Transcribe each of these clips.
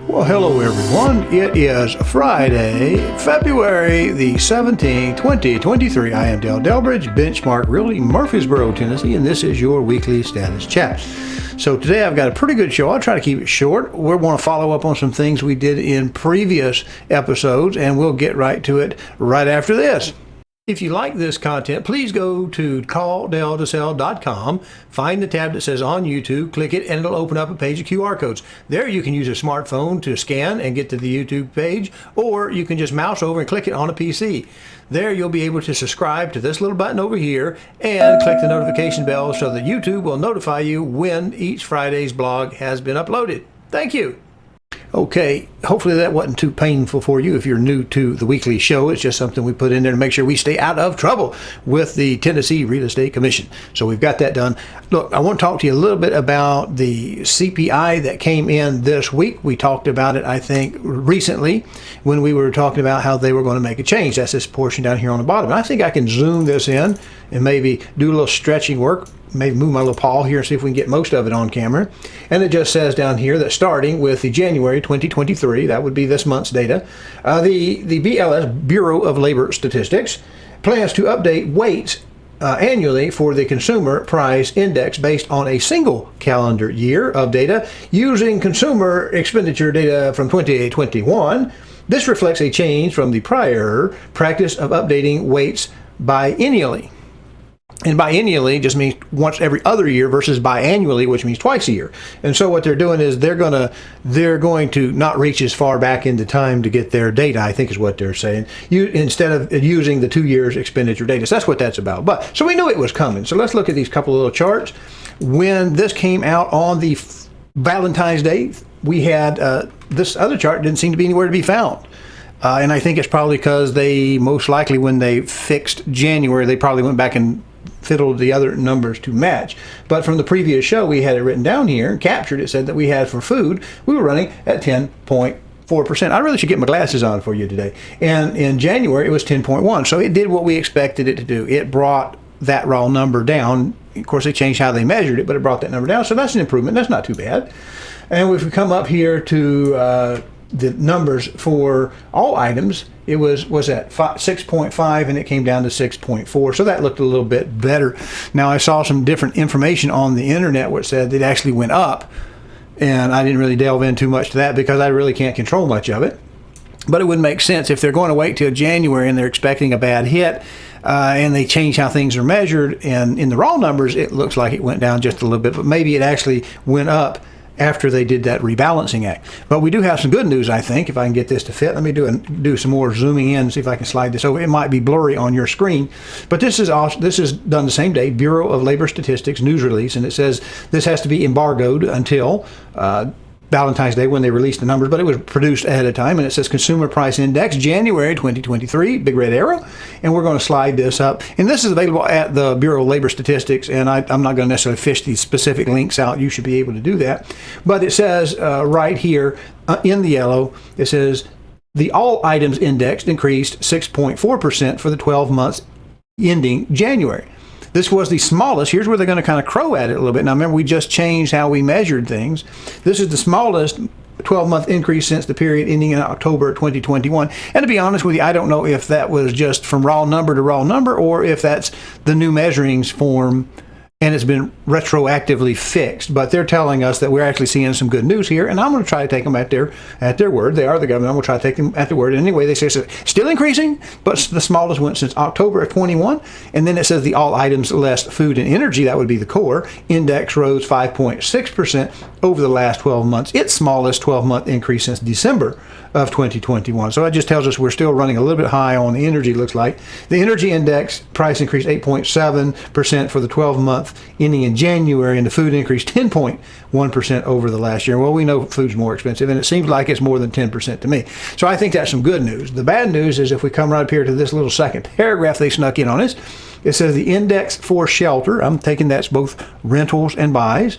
Well, hello everyone. It is Friday, February the 17th, 2023. I am Dale Delbridge, Benchmark Realty, Murfreesboro, Tennessee, and this is your weekly status chat. So today I've got a pretty good show. I'll try to keep it short. We want to follow up on some things we did in previous episodes, and we'll get right to it right after this. If you like this content, please go to calldeltosell.com, find the tab that says on YouTube, click it, and it'll open up a page of QR codes. There you can use a smartphone to scan and get to the YouTube page, or you can just mouse over and click it on a PC. There you'll be able to subscribe to this little button over here and click the notification bell so that YouTube will notify you when each Friday's blog has been uploaded. Thank you. Okay, hopefully that wasn't too painful for you if you're new to the weekly show. It's just something we put in there to make sure we stay out of trouble with the Tennessee Real Estate Commission. So we've got that done. Look, I want to talk to you a little bit about the CPI that came in this week. We talked about it, I think, recently when we were talking about how they were going to make a change. That's this portion down here on the bottom. And I think I can zoom this in and maybe do a little stretching work. Maybe move my little paw here and see if we can get most of it on camera. And it just says down here that starting with the January 2023, that would be this month's data, the BLS, Bureau of Labor Statistics, plans to update weights annually for the Consumer Price Index based on a single calendar year of data using consumer expenditure data from 2021. This reflects a change from the prior practice of updating weights biennially. And biennially just means once every other year versus biannually, which means twice a year. And so what they're doing is they're going to not reach as far back into time to get their data, I think is what they're saying, instead of using the 2 years expenditure data. So that's what that's about. But so we knew it was coming. So let's look at these couple of little charts. When this came out on the Valentine's Day, we had this other chart didn't seem to be anywhere to be found. And I think it's probably because they most likely, when they fixed January, they probably went back and fiddled the other numbers to match. But from the previous show, we had it written down here and captured. It said that we had for food, we were running at 10.4%. I really should get my glasses on for you today. And in January, it was 10.1. So it did what we expected it to do. It brought that raw number down. Of course, they changed how they measured it, but it brought that number down. So that's an improvement. That's not too bad. And if we come up here to the numbers for all items, it was at 6.5 and it came down to 6.4. So that looked a little bit better. Now I saw some different information on the internet which said it actually went up, and I didn't really delve in too much to that because I really can't control much of it. But it would make sense if they're going to wait till January and they're expecting a bad hit, and they change how things are measured, and in the raw numbers it looks like it went down just a little bit, but maybe it actually went up after they did that rebalancing act. But we do have some good news, I think, if I can get this to fit. Let me do some more zooming in and see if I can slide this over. It might be blurry on your screen, but this is awesome. This is done the same day, Bureau of Labor Statistics news release, and it says this has to be embargoed until Valentine's Day when they released the numbers, but it was produced ahead of time, and it says Consumer Price Index, January 2023, big red arrow, and we're going to slide this up. And this is available at the Bureau of Labor Statistics, and I'm not going to necessarily fish these specific links out. You should be able to do that. But it says right here in the yellow, it says the all items indexed increased 6.4% for the 12 months ending January. This was the smallest. Here's where they're going to kind of crow at it a little bit. Now, remember, we just changed how we measured things. This is the smallest 12-month increase since the period ending in October 2021. And to be honest with you, I don't know if that was just from raw number to raw number or if that's the new measurings form and it's been retroactively fixed. But they're telling us that we're actually seeing some good news here, and I'm going to try to take them at their word. They are the government. I'm going to try to take them at their word. Anyway, they say it's still increasing, but the smallest went since October of 21. And then it says the all items less food and energy, that would be the core, index rose 5.6% over the last 12 months. Its smallest 12-month increase since December of 2021. So that just tells us we're still running a little bit high on the energy, looks like. The energy index price increased 8.7% for the 12-month ending in January, and the food increased 10.1% over the last year. Well, we know food's more expensive, and it seems like it's more than 10% to me. So I think that's some good news. The bad news is if we come right up here to this little second paragraph they snuck in on us, it says the index for shelter, I'm taking that's both rentals and buys,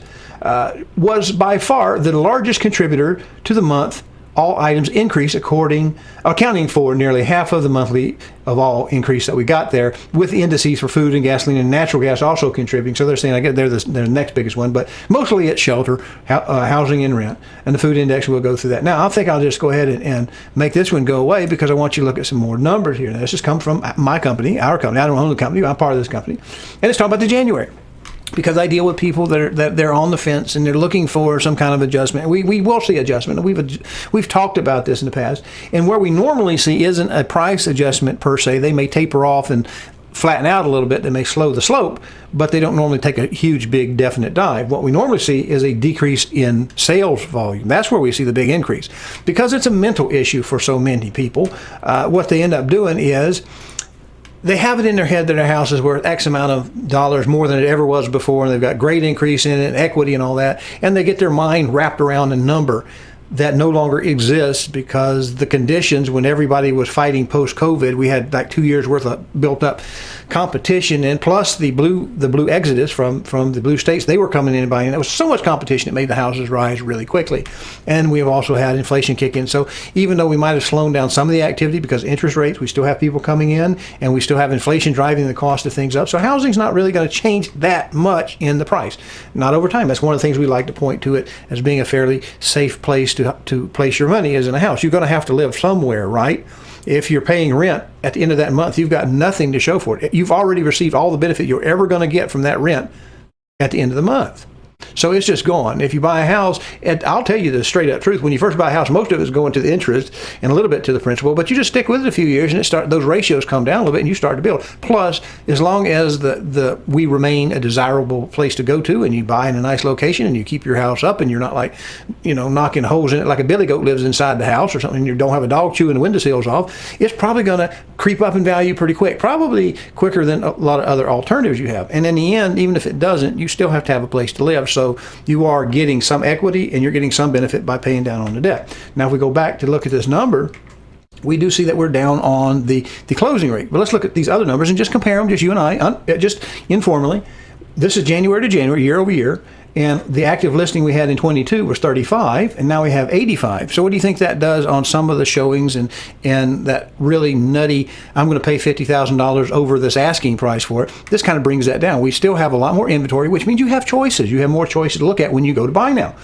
was by far the largest contributor to the month all items increase accounting for nearly half of the monthly of all increase that we got there, with the indices for food and gasoline and natural gas also contributing. So they're saying, I guess they're the next biggest one, but mostly it's shelter, housing, and rent. And the food index will go through that. Now, I think I'll just go ahead and make this one go away because I want you to look at some more numbers here. Now, this has come from my company, our company. I don't own the company, I'm part of this company. And it's talking about the January, because I deal with people that they're on the fence and they're looking for some kind of adjustment. We will see adjustment. We've talked about this in the past. And where we normally see isn't a price adjustment per se. They may taper off and flatten out a little bit. They may slow the slope, but they don't normally take a huge, big, definite dive. What we normally see is a decrease in sales volume. That's where we see the big increase. Because it's a mental issue for so many people, what they end up doing is they have it in their head that their house is worth X amount of dollars more than it ever was before, and they've got great increase in it, equity and all that, and they get their mind wrapped around a number that no longer exists because the conditions when everybody was fighting post-COVID, we had like 2 years worth of built up competition, and plus the blue exodus from the blue states, they were coming in and buying. There was so much competition it made the houses rise really quickly. And we have also had inflation kick in. So even though we might have slowed down some of the activity because interest rates, we still have people coming in, and we still have inflation driving the cost of things up. So housing's not really going to change that much in the price, not over time. That's one of the things we like to point to it as being a fairly safe place to place your money is in a house. You're going to have to live somewhere, right? If you're paying rent at the end of that month, you've got nothing to show for it. You've already received all the benefit you're ever going to get from that rent at the end of the month. So it's just gone. If you buy a house, and I'll tell you the straight up truth, when you first buy a house, most of it's going to the interest and a little bit to the principal, but you just stick with it a few years and those ratios come down a little bit and you start to build. Plus, as long as we remain a desirable place to go to and you buy in a nice location and you keep your house up and you're not like, knocking holes in it like a billy goat lives inside the house or something, and you don't have a dog chewing the windowsills off, it's probably going to creep up in value pretty quick, probably quicker than a lot of other alternatives you have. And in the end, even if it doesn't, you still have to have a place to live. So you are getting some equity and you're getting some benefit by paying down on the debt. Now, if we go back to look at this number, we do see that we're down on the closing rate. But let's look at these other numbers and just compare them, just you and I, just informally. This is January to January, year over year. And the active listing we had in 22 was 35, and now we have 85. So what do you think that does on some of the showings and that really nutty, I'm going to pay $50,000 over this asking price for it? This kind of brings that down. We still have a lot more inventory, which means you have choices. You have more choices to look at when you go to buy now.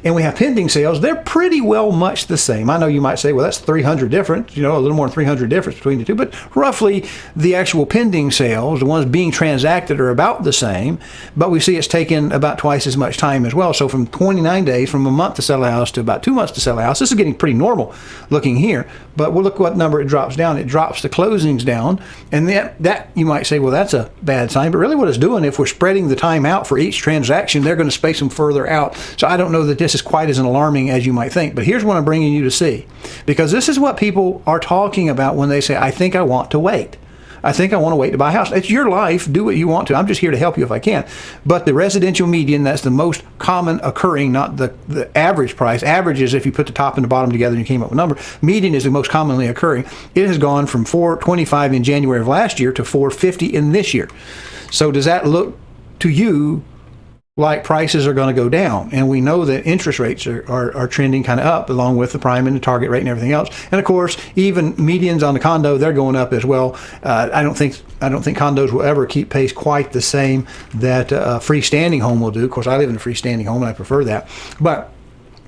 And we have pending sales. They're pretty well much the same. I know you might say, well, that's 300 difference, a little more than 300 difference between the two, but roughly the actual pending sales, the ones being transacted, are about the same, but we see it's taken about twice as much time as well. So from 29 days, from a month to sell a house to about 2 months to sell a house. This is getting pretty normal looking here, but we'll look what number it drops down. It drops the closings down, and that you might say, well, that's a bad sign, but really what it's doing, if we're spreading the time out for each transaction, they're going to space them further out. So I don't know that this is quite as alarming as you might think, but here's what I'm bringing you to see, because this is what people are talking about when they say, I think I want to wait. I think I want to wait to buy a house. It's your life. Do what you want to. I'm just here to help you if I can. But the residential median, that's the most common occurring, not the average price. Average is if you put the top and the bottom together and you came up with a number. Median is the most commonly occurring. It has gone from $425 in January of last year to $450 in this year. So does that look to you like prices are going to go down? And we know that interest rates are trending kind of up, along with the prime and the target rate and everything else. And of course, even medians on the condo, they're going up as well. I don't think condos will ever keep pace quite the same that a freestanding home will do. Of course, I live in a freestanding home and I prefer that. But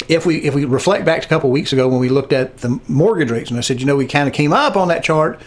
if we reflect back to a couple of weeks ago when we looked at the mortgage rates, and I said, we kind of came up on that chart,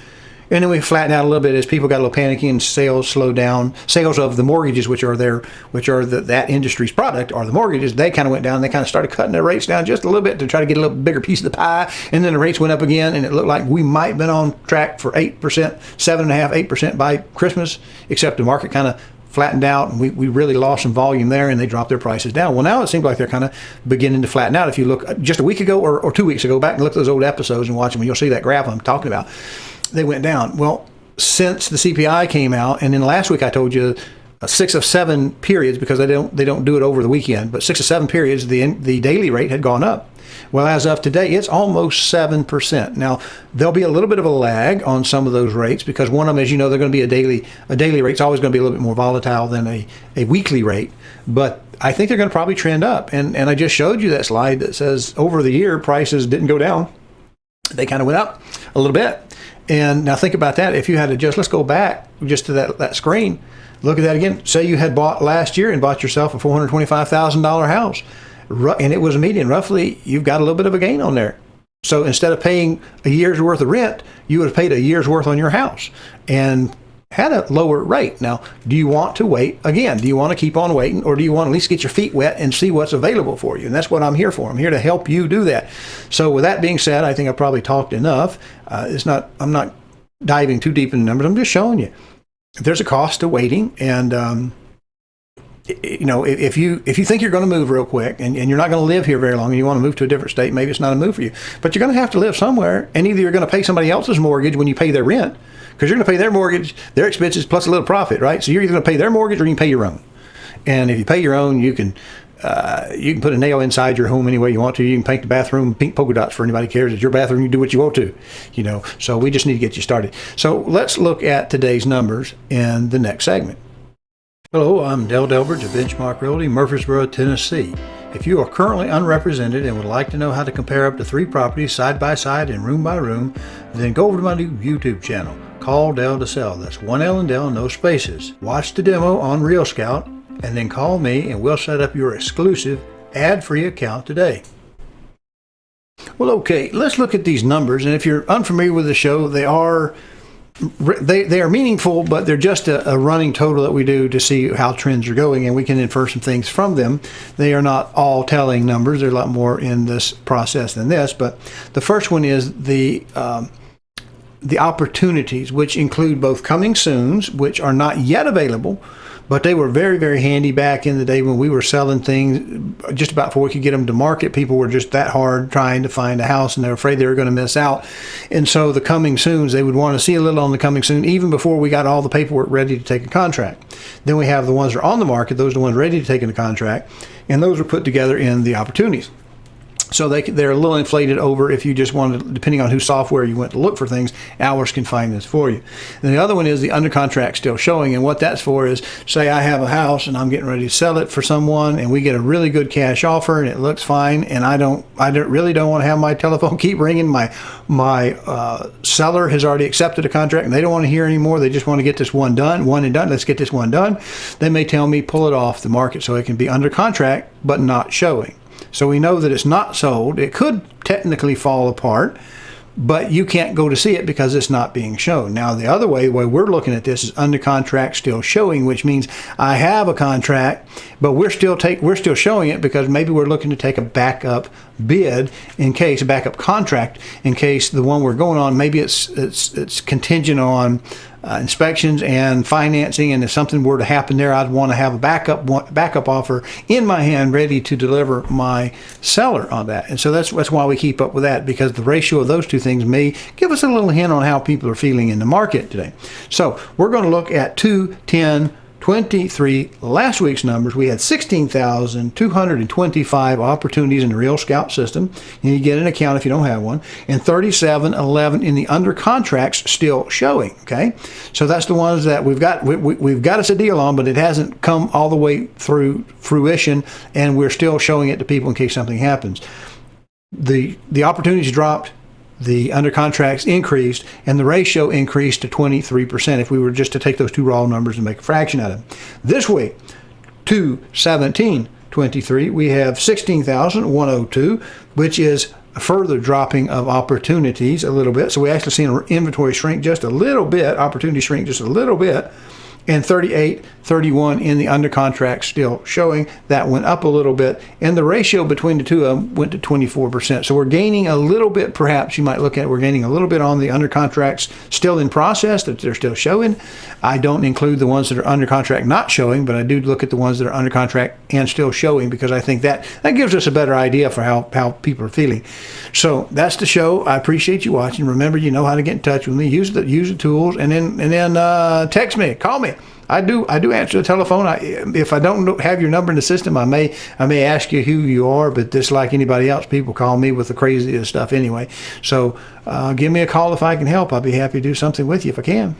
and then we flattened out a little bit as people got a little panicky and sales slowed down. Sales of the mortgages, which are that industry's product, are the mortgages. They kind of went down. They kind of started cutting their rates down just a little bit to try to get a little bigger piece of the pie. And then the rates went up again, and it looked like we might have been on track for 8%, 7.5%, 8% by Christmas, except the market kind of flattened out, and we really lost some volume there, and they dropped their prices down. Well, now it seems like they're kind of beginning to flatten out. If you look just a week ago or 2 weeks ago, back and look at those old episodes and watch them, and you'll see that graph I'm talking about. They went down. Well, since the CPI came out, and then last week I told you 6 of 7 periods, because they don't do it over the weekend, but 6 of 7 periods, the daily rate had gone up. Well, as of today, it's almost 7%. Now, there'll be a little bit of a lag on some of those rates, because one of them, as you know, they're going to be a daily rate's always going to be a little bit more volatile than a weekly rate. But I think they're going to probably trend up. And I just showed you that slide that says over the year, prices didn't go down. They kind of went up a little bit. And now think about that. If you had to let's go back just to that screen. Look at that again. Say you had bought last year and bought yourself a $425,000 house, and it was a median. Roughly, you've got a little bit of a gain on there. So instead of paying a year's worth of rent, you would have paid a year's worth on your house and had a lower rate. Now, do you want to wait again? Do you want to keep on waiting, or do you want to at least get your feet wet and see what's available for you? And that's what I'm here for. I'm here to help you do that. So with that being said, I think I probably talked enough. I'm not diving too deep in the numbers. I'm just showing you there's a cost to waiting. And if you think you're going to move real quick and you're not going to live here very long and you want to move to a different state, maybe it's not a move for you. But you're going to have to live somewhere, and either you're going to pay somebody else's mortgage when you pay their rent, because you're going to pay their mortgage, their expenses, plus a little profit, right? So you're either going to pay their mortgage or you can pay your own. And if you pay your own, you can put a nail inside your home any way you want to. You can paint the bathroom pink polka dots for anybody who cares. It's your bathroom. You do what you want to, So we just need to get you started. So let's look at today's numbers in the next segment. Hello, I'm Del Delbridge of Benchmark Realty, Murfreesboro, Tennessee. If you are currently unrepresented and would like to know how to compare up to 3 properties side by side and room by room, then go over to my new YouTube channel, Call Del to Sell. That's one L in Del, no spaces. Watch the demo on Real Scout, and then call me and we'll set up your exclusive ad-free account today. Well, okay, let's look at these numbers. And if you're unfamiliar with the show, they are meaningful, but they're just a running total that we do to see how trends are going, and we can infer some things from them. They are not all telling numbers. There's a lot more in this process than this, but the first one is the opportunities, which include both coming soons, which are not yet available, but they were very, very handy back in the day when we were selling things just about before we could get them to market. People were just that hard trying to find a house, and they were afraid they were going to miss out. And so the coming soons, they would want to see a little on the coming soon, even before we got all the paperwork ready to take a contract. Then we have the ones that are on the market. Those are the ones ready to take in a contract, and those are put together in the opportunities. So they're a little inflated over if you just want to, depending on whose software you went to look for things, hours can find this for you. And the other one is the under contract still showing. And what that's for is, say I have a house and I'm getting ready to sell it for someone, and we get a really good cash offer and it looks fine, and I really don't want to have my telephone keep ringing. My seller has already accepted a contract and they don't want to hear anymore. They just want to get this one done. Let's get this one done. They may tell me pull it off the market so it can be under contract but not showing. So we know that it's not sold. It could technically fall apart, but you can't go to see it because it's not being shown. Now, the other way, the way we're looking at this is under contract still showing, which means I have a contract, but we're still showing it because maybe we're looking to take a backup bid a backup contract in case the one we're going on, maybe it's contingent on inspections and financing, and if something were to happen there, I'd want to have a backup offer in my hand ready to deliver my seller on that. And so that's why we keep up with that, because the ratio of those two things may give us a little hint on how people are feeling in the market today. So we're going to look at 2-10-23, last week's numbers. We had 16,225 opportunities in the Real Scout system. You get an account if you don't have one, and 3711 in the under contracts still showing. Okay, so that's the ones that we've got us a deal on, but it hasn't come all the way through fruition, and we're still showing it to people in case something happens. The opportunities dropped, the under contracts increased, and the ratio increased to 23% if we were just to take those two raw numbers and make a fraction out of them. This week, 2-17-23, we have 16,102, which is a further dropping of opportunities a little bit. So we actually seen our inventory shrink just a little bit, opportunity shrink just a little bit, and 38-31 in the under contract still showing. That went up a little bit, and the ratio between the two of them went to 24%. So we're gaining a little bit, perhaps you might look at it, we're gaining a little bit on the under contracts still in process that they're still showing. I don't include the ones that are under contract not showing, but I do look at the ones that are under contract and still showing, because I think that gives us a better idea for how people are feeling. So that's the show. I appreciate you watching. Remember, you know how to get in touch with me. Use the tools, and then text me, call me. I do answer the telephone. If I don't have your number in the system, I may ask you who you are, but just like anybody else, people call me with the craziest stuff anyway. So give me a call if I can help. I'll be happy to do something with you if I can.